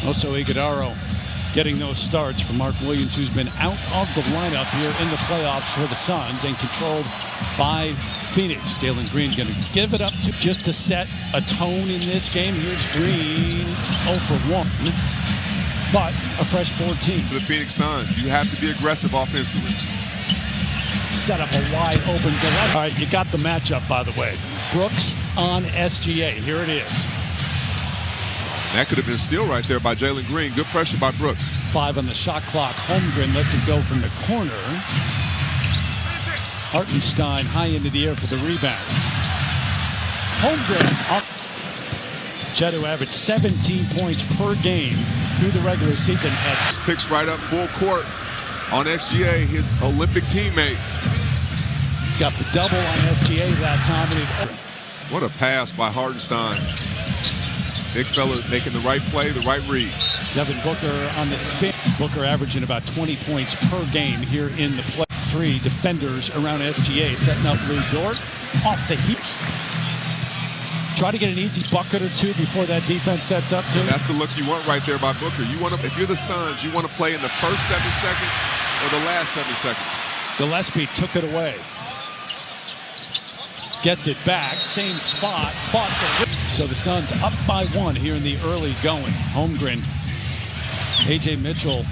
Also, Iguodaro getting those starts for Mark Williams, who's been out of the lineup here in the playoffs for the Suns and controlled by Phoenix. Jalen Green going to give it up to just to set a tone in this game. Here's Green 0 for 1, but a fresh 14. For the Phoenix Suns, you have to be aggressive offensively. Set up a wide open Gillespie. All right, you got the matchup, by the way. Brooks on SGA. Here it is. That could have been a steal right there by Jalen Green. Good pressure by Brooks. 5 on the shot clock. Holmgren lets it go from the corner. Hartenstein high into the air for the rebound. Holmgren up. Chet, who averaged 17 points per game through the regular season. Picks right up full court on SGA, his Olympic teammate. Got the double on SGA that time. What a pass by Hartenstein. Big fella making the right play, the right read. Devin Booker on the spin. Booker averaging about 20 points per game here in the play. 3 defenders around SGA, setting up Lou Dort off the heaps. Try to get an easy bucket or two before that defense sets up too. And that's the look you want right there by Booker. You want to, if you're the Suns, you want to play in the first 7 seconds or the last 7 seconds. Gillespie took it away. Gets it back, same spot. So the Suns up by 1 here in the early going. Holmgren, AJ Mitchell.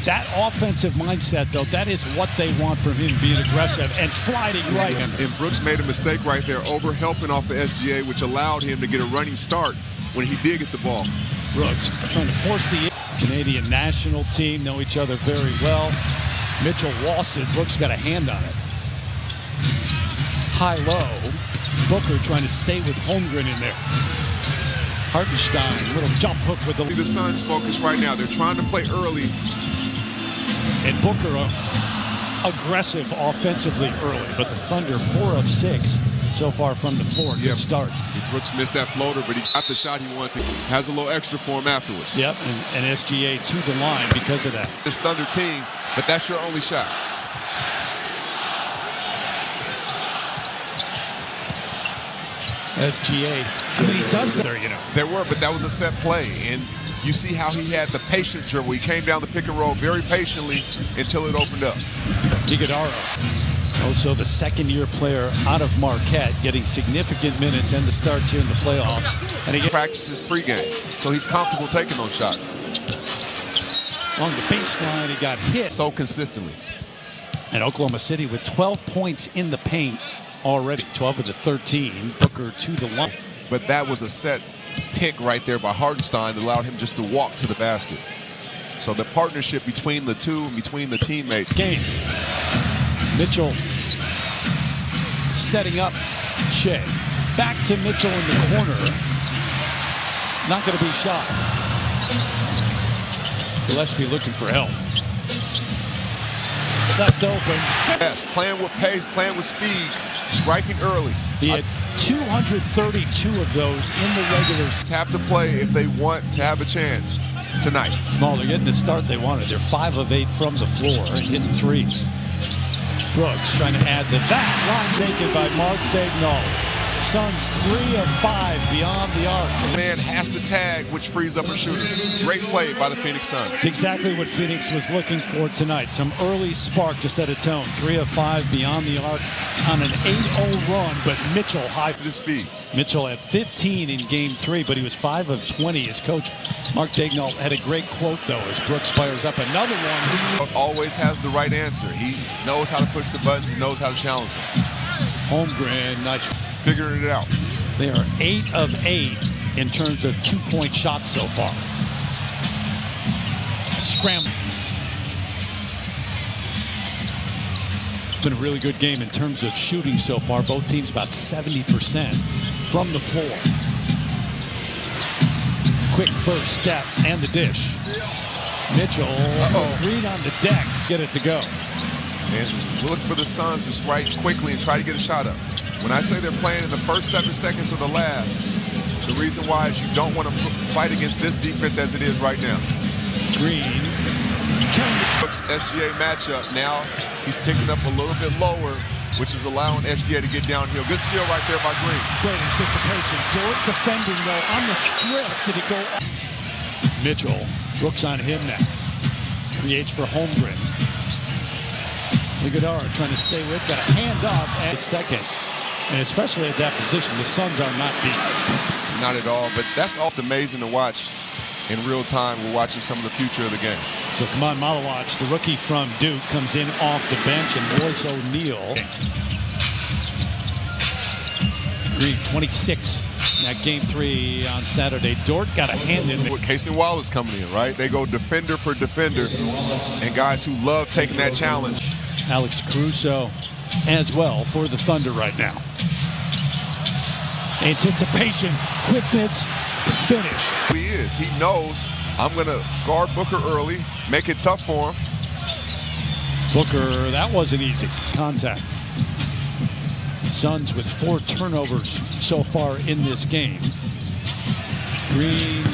That offensive mindset, though, that is what they want from him, being aggressive and sliding right. And Brooks made a mistake right there, over helping off the SGA, which allowed him to get a running start when he did get the ball. Brooks trying to force the Canadian national team, know each other very well. Mitchell lost it. Brooks got a hand on it. High-low. Booker trying to stay with Holmgren in there. Hartenstein, little jump hook with the Suns focus right now. They're trying to play early. And Booker aggressive offensively early, but the Thunder 4 of 6 so far from the floor. Good start. Brooks missed that floater, but he got the shot he wanted to. Has a little extra for him afterwards. Yep, and SGA to the line because of that. This Thunder team, but that's your only shot. SGA, I mean, he does there, you know. There were, but that was a set play, and you see how he had the patient dribble. He came down the pick and roll very patiently until it opened up. Iguodaro, also the second-year player out of Marquette, getting significant minutes and the starts here in the playoffs. And he practices pregame, so he's comfortable taking those shots. On the baseline, he got hit so consistently. And Oklahoma City with 12 points in the paint already, 12 of the 13. Booker to the line. But that was a set pick right there by Hartenstein that allowed him just to walk to the basket. So the partnership between the two, between the teammates. Game. Mitchell setting up Shea. Back to Mitchell in the corner. Not going to be shot. Gillespie looking for help. Left open. Yes, playing with pace, playing with speed, striking early. He had 232 of those in the regular season. Have to play if they want to have a chance tonight. Well, they're getting the start they wanted. They're 5 of 8 from the floor and hitting threes. Brooks trying to add to that. Line taken by Mark Daigneault. Suns 3 of 5 beyond the arc. Man has to tag, which frees up a shooter. Great play by the Phoenix Suns. It's exactly what Phoenix was looking for tonight. Some early spark to set a tone. 3 of 5 beyond the arc on an 8-0 run, but Mitchell high to the speed. Mitchell had 15 in game 3, but he was 5 of 20. His coach, Mark Daigneault, had a great quote, though, as Brooks fires up another one. Always has the right answer. He knows how to push the buttons. He knows how to challenge them. Holmgren, nice. Figuring it out. They are 8 of 8 in terms of 2-point shots so far. Scramble. It's been a really good game in terms of shooting so far. Both teams about 70% from the floor. Quick first step and the dish. Mitchell, Green on the deck, get it to go. And look for the Suns to strike quickly and try to get a shot up. When I say they're playing in the first 7 seconds or the last, the reason why is you don't want to fight against this defense as it is right now. Green. SGA matchup. Now he's picking up a little bit lower which is allowing SGA to get downhill. Good steal right there by Green. Great anticipation. Dort defending, though, on the strip. Did it go? Mitchell. Brooks on him now. Creates for Holmgren. Iguodala trying to stay with. Got a hand up at second. And especially at that position, the Suns are not deep. Not at all, but that's also amazing to watch in real time. We're watching some of the future of the game. So come on, Malawach, the rookie from Duke, comes in off the bench, and Royce O'Neal. Green, 26 in that game 3 on Saturday. Dort got a hand in there. Casey Wallace coming in, right? They go defender for defender, and guys who love taking that challenge. Alex Caruso as well for the Thunder right now. Anticipation, quickness, finish. He is. He knows I'm going to guard Booker early, make it tough for him. Booker, that wasn't easy. Contact. Suns with 4 turnovers so far in this game. Green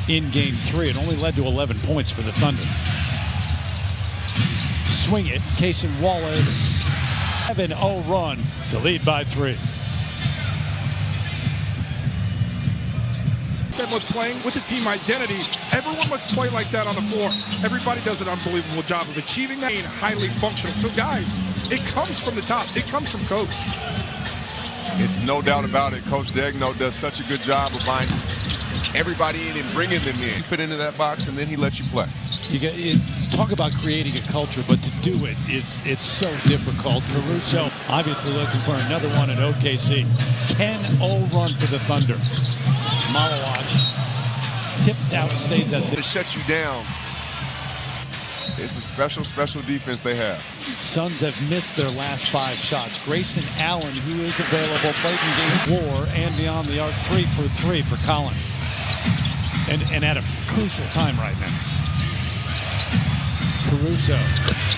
in game 3. It only led to 11 points for the Thunder. Swing it. Casey Wallace. 7-0 run to lead by 3. That was playing with the team identity. Everyone must play like that on the floor. Everybody does an unbelievable job of achieving that and highly functional. So guys, it comes from the top. It comes from coach. It's no doubt about it. Coach Degno does such a good job of buying everybody in and bringing them in. You fit into that box, and then he lets you play. You talk about creating a culture, but to do it, it's so difficult. Caruso obviously looking for another one at OKC. 10-0 run for the Thunder. Malawach tipped out, stays at to shut you down. It's a special defense they have. Suns have missed their last 5 shots. Grayson Allen, who is available, played in game 4 and beyond the arc, 3 for 3 for Collin. And at a crucial time right now. Caruso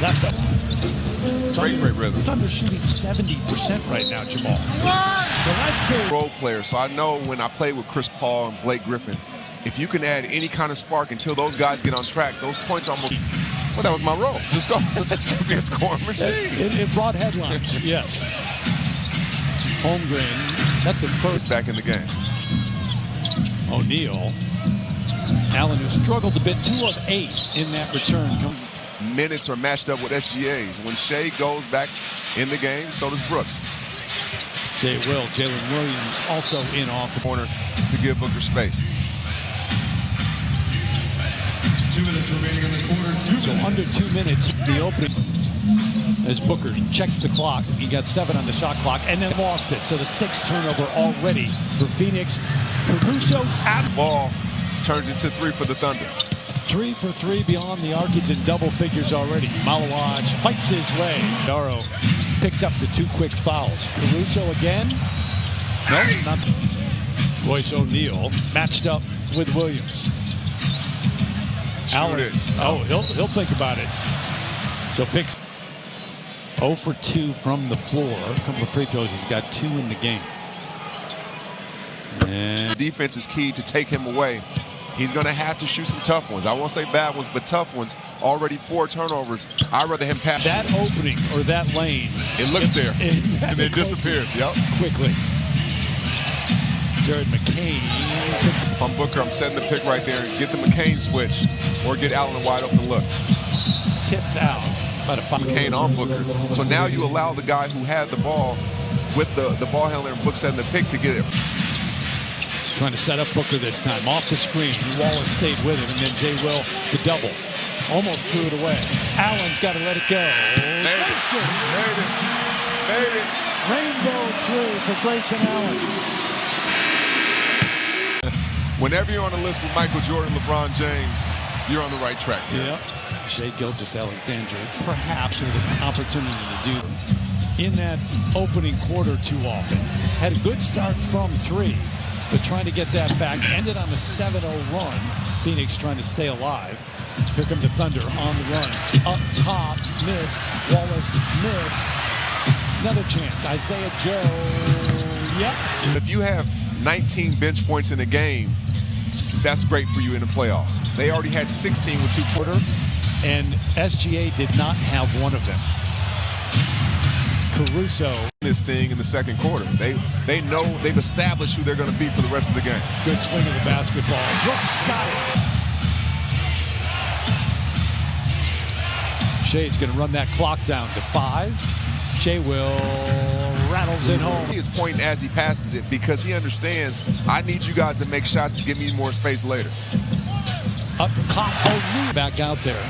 left up. Great rhythm. Thunder shooting 70% right now, Jamal. The last period. Role player, so I know when I played with Chris Paul and Blake Griffin, if you can add any kind of spark until those guys get on track, those points almost. Well, that was my role. Just go. Be a scoring machine. It brought headlines. Yes. Holmgren. That's the first back in the game. O'Neal. Allen, who struggled a bit, 2 of 8 in that return. Minutes are matched up with SGA's. When Shea goes back in the game, so does Brooks. Jalen Williams also in off the corner to give Booker space. 2 minutes remaining in the quarter. So under 2 minutes, the opening. As Booker checks the clock, he got 7 on the shot clock and then lost it. So the 6th turnover already for Phoenix. Caruso at ball turns into 3 for the Thunder. 3 for 3 beyond the arc. It's in double figures already. Malawach fights his way. Darrow picked up the 2 quick fouls. Caruso again. No, not. Royce O'Neal matched up with Williams. Allen. Oh, he'll think about it. So picks 0 for 2 from the floor. A couple of free throws. He's got 2 in the game. And defense is key to take him away. He's going to have to shoot some tough ones. I won't say bad ones, but tough ones. Already 4 turnovers. I'd rather him pass. That opening or that lane. It looks there, and it disappears. Yep. Quickly. Jared McCain. If I'm Booker, I'm setting the pick right there and get the McCain switch or get Allen a wide open look. Tipped out. About a 5. McCain on Booker. So now you allow the guy who had the ball with the ball handler and Book setting the pick to get it. Trying to set up Booker this time. Off the screen. Wallace stayed with him, and then Jay Will, the double. Almost threw it away. Allen's got to let it go. Made it. Rainbow through for Grayson Allen. Whenever you're on the list with Michael Jordan, LeBron James, you're on the right track, too. Yep. Shai Gilgeous-Alexander, perhaps with an opportunity to do in that opening quarter too often. Had a good start from 3. But trying to get that back. Ended on a 7-0 run. Phoenix trying to stay alive. Here come the Thunder on the run. Up top, miss. Wallace, miss. Another chance. Isaiah Joe. Yep. If you have 19 bench points in a game, that's great for you in the playoffs. They already had 16 with 2 quarters. And SGA did not have one of them. Caruso. This thing in the second quarter. They know they've established who they're going to be for the rest of the game. Good swing of the basketball. Brooks got it. Shea's going to run that clock down to 5. Shea will rattles it home. He is pointing as he passes it because he understands I need you guys to make shots to give me more space later. Up top, O'Neal back out there.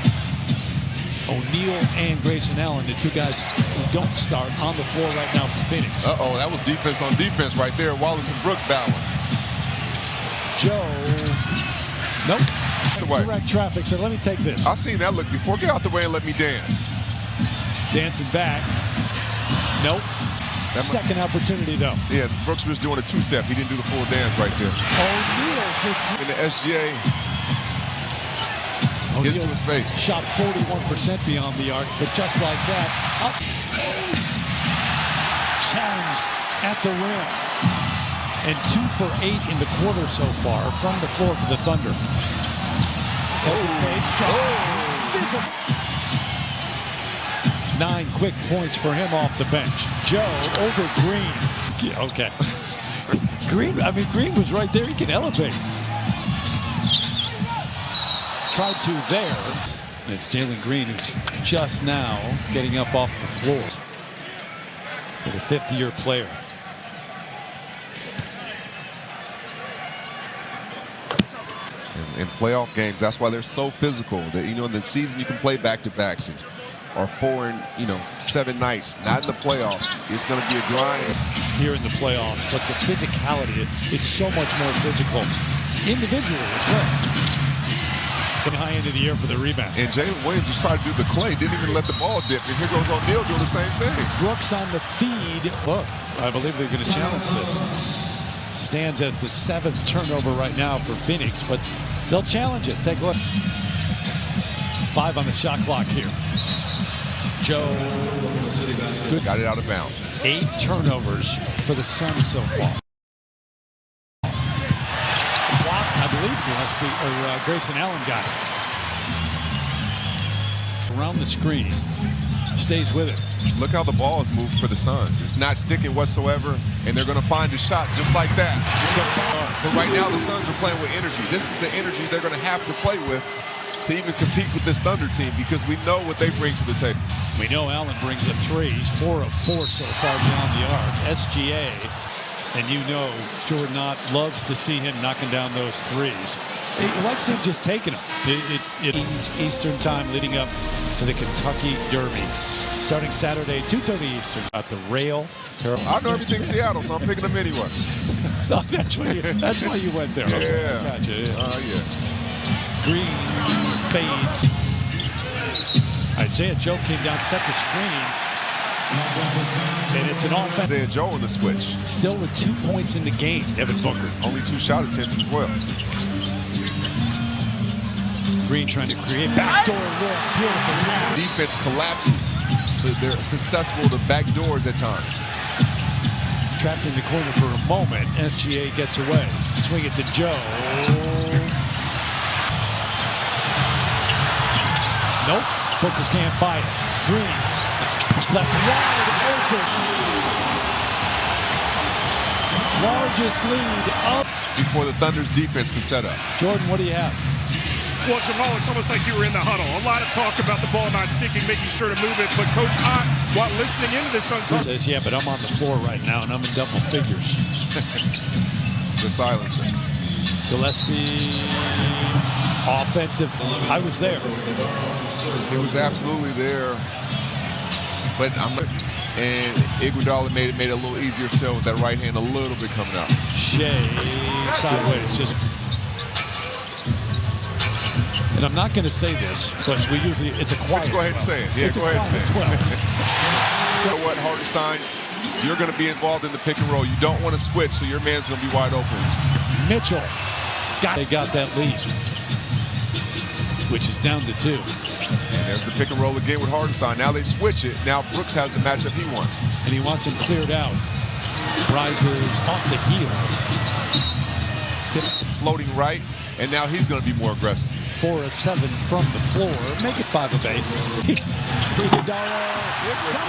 O'Neal and Grayson Allen, the two guys who don't start on the floor right now for Phoenix. Uh-oh, that was defense on defense right there. Wallace and Brooks battling. Joe. Nope. Direct traffic, so let me take this. I've seen that look before. Get out the way and let me dance. Dancing back. Nope. Second opportunity, though. Yeah, Brooks was doing a two-step. He didn't do the full dance right there. O'Neal. In the SGA. Gets to his space. Shot 41% beyond the arc, but just like that, up. Challenged at the rim. And 2 for 8 in the quarter so far from the floor for the Thunder. Hesitates. Visible. 9 quick points for him off the bench. Joe over Green. Okay. Green was right there. He can elevate. Tried to there. And it's Jalen Green who's just now getting up off the floor for the 50-year player. In playoff games, that's why they're so physical. That, you know, in the season you can play back-to-backs or 4 and 7 nights. Not in the playoffs. It's going to be a grind here in the playoffs, but the physicality, it's so much more physical individually as well. High end of the air for the rebound. And Jalen Williams just tried to do the clay, didn't even let the ball dip. And here goes O'Neal doing the same thing. Brooks on the feed. Look, I believe they're going to challenge this. Stands as the 7th turnover right now for Phoenix, but they'll challenge it. Take a look. 5 on the shot clock here. Joe. Good. Got it out of bounds. 8 turnovers for the Suns so far. I believe Grayson Allen got it. Around the screen. Stays with it. Look how the ball is moved for the Suns. It's not sticking whatsoever, and they're going to find a shot just like that. But right now, the Suns are playing with energy. This is the energy they're going to have to play with to even compete with this Thunder team because we know what they bring to the table. We know Allen brings a 3. He's 4 of 4 so far beyond the arc. SGA. And you know Jordan Ott loves to see him knocking down those 3s. He likes him just taking them. It's Eastern time leading up to the Kentucky Derby. Starting Saturday, 2:30 Eastern. At the rail. I know everything Seattle, so I'm picking them anyway. No, that's why you went there. Yeah. Okay, gotcha, yeah. Yeah. Green fades. Isaiah Joe came down, set the screen. And it's an offense. Isaiah Joe on the switch. Still with 2 points in the game, Devin Booker. Only 2 shot attempts as well. Green trying to create backdoor look. Beautiful. Defense collapses, so they're successful to back doors at times. Trapped in the corner for a moment. SGA gets away. Swing it to Joe. Nope. Booker can't buy it. Green. Left wide open. Largest lead up. Before the Thunder's defense can set up. Jordan, what do you have? Well, Jamal, it's almost like you were in the huddle. A lot of talk about the ball not sticking, making sure to move it. But Coach Ott, while listening into this, says, yeah, but I'm on the floor right now, and I'm in double figures. The silencer. Gillespie, offensive. I was there. He was absolutely there. But and Iguodala made it a little easier so with that right hand a little bit coming out. Shea sideways, just. And I'm not going to say this, but we usually it's a quiet. Go ahead and say it. Yeah, go ahead and say it. You know what, Hartenstein? You're going to be involved in the pick and roll. You don't want to switch, so your man's going to be wide open. Mitchell, they got that lead, which is down to 2. And there's the pick and roll again with Hartenstein. Now they switch it. Now Brooks has the matchup he wants. And he wants him cleared out. Rises off the heel. Floating right. and now he's going to be more aggressive. 4 of 7 from the floor. Make it 5 of 8.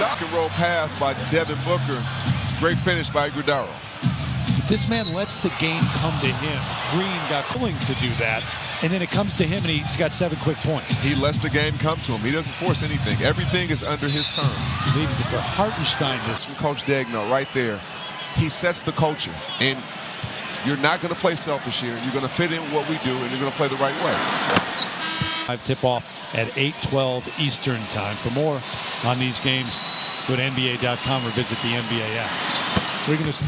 Rock and roll pass by Devin Booker. Great finish by Iguodala. This man lets the game come to him. Green got willing to do that, and then it comes to him, and he's got 7 quick points. He lets the game come to him. He doesn't force anything. Everything is under his terms. Leaving it for Hartenstein. This from Coach Degno right there. He sets the culture, and you're not going to play selfish here. You're going to fit in what we do, and you're going to play the right way. Tip-off at 8:12 Eastern time. For more on these games, go to NBA.com or visit the NBA app. We're going to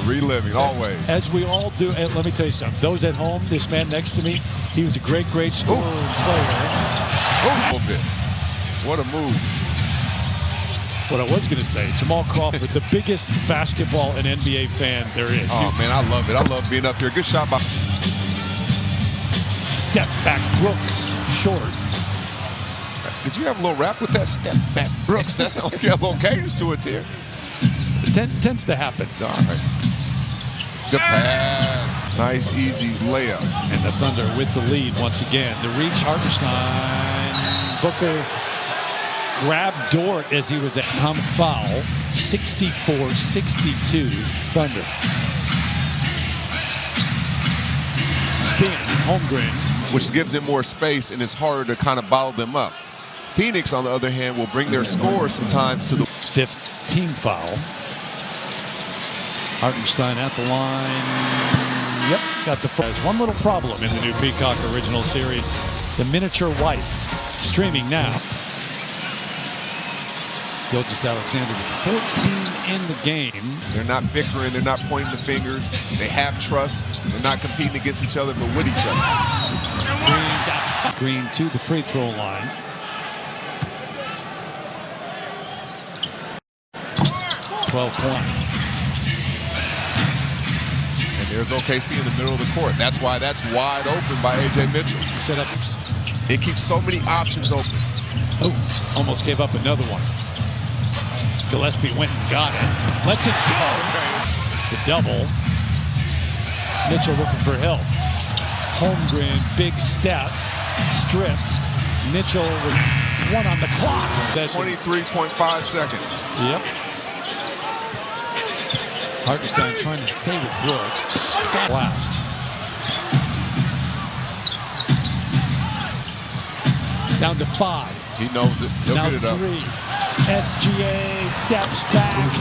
reliving, always. as we all do. And let me tell you something. Those at home, this man next to me, he was a great scorer and player. What a move. What I was going to say, Jamal Crawford, the biggest basketball and NBA fan there is. Oh, man, I love it. I love being up here. Good shot by... Step back, Brooks, short. Did you have a little rap with that? Step back, Brooks. That sounds like you have a little cadence to it here. Tends to happen. All right. Good pass. Nice, easy layup. And the Thunder with the lead once again. The reach, Hartenstein. Booker grabbed Dort as he was at common foul. 64-62 Thunder. Spin, Holmgren. Which gives him more space, and it's harder to kind of bottle them up. Phoenix, on the other hand, will bring their score sometimes to the 5th team foul. Hartenstein at the line. Yep, got the first. One little problem in the new Peacock original series. The Miniature Wife, streaming now. Gilgeous-Alexander with 14 in the game. They're not bickering. They're not pointing the fingers. They have trust. They're not competing against each other, but with each other. Green to the free throw line. 12-point. And there's OKC in the middle of the court. That's why that's wide open by A.J. Mitchell. Set up. It keeps so many options open. Oh, almost gave up another one. Gillespie went and got it. Lets it go. The double. Mitchell looking for help. Holmgren, big step. Stripped. Mitchell with 1 on the clock. 23.5 seconds. Yep. Hartenstein trying to stay with Brooks. Last. Down to 5. He knows it. He'll Now get it up. 3. SGA steps back.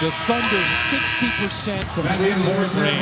The Thunder 60% from 3-point range.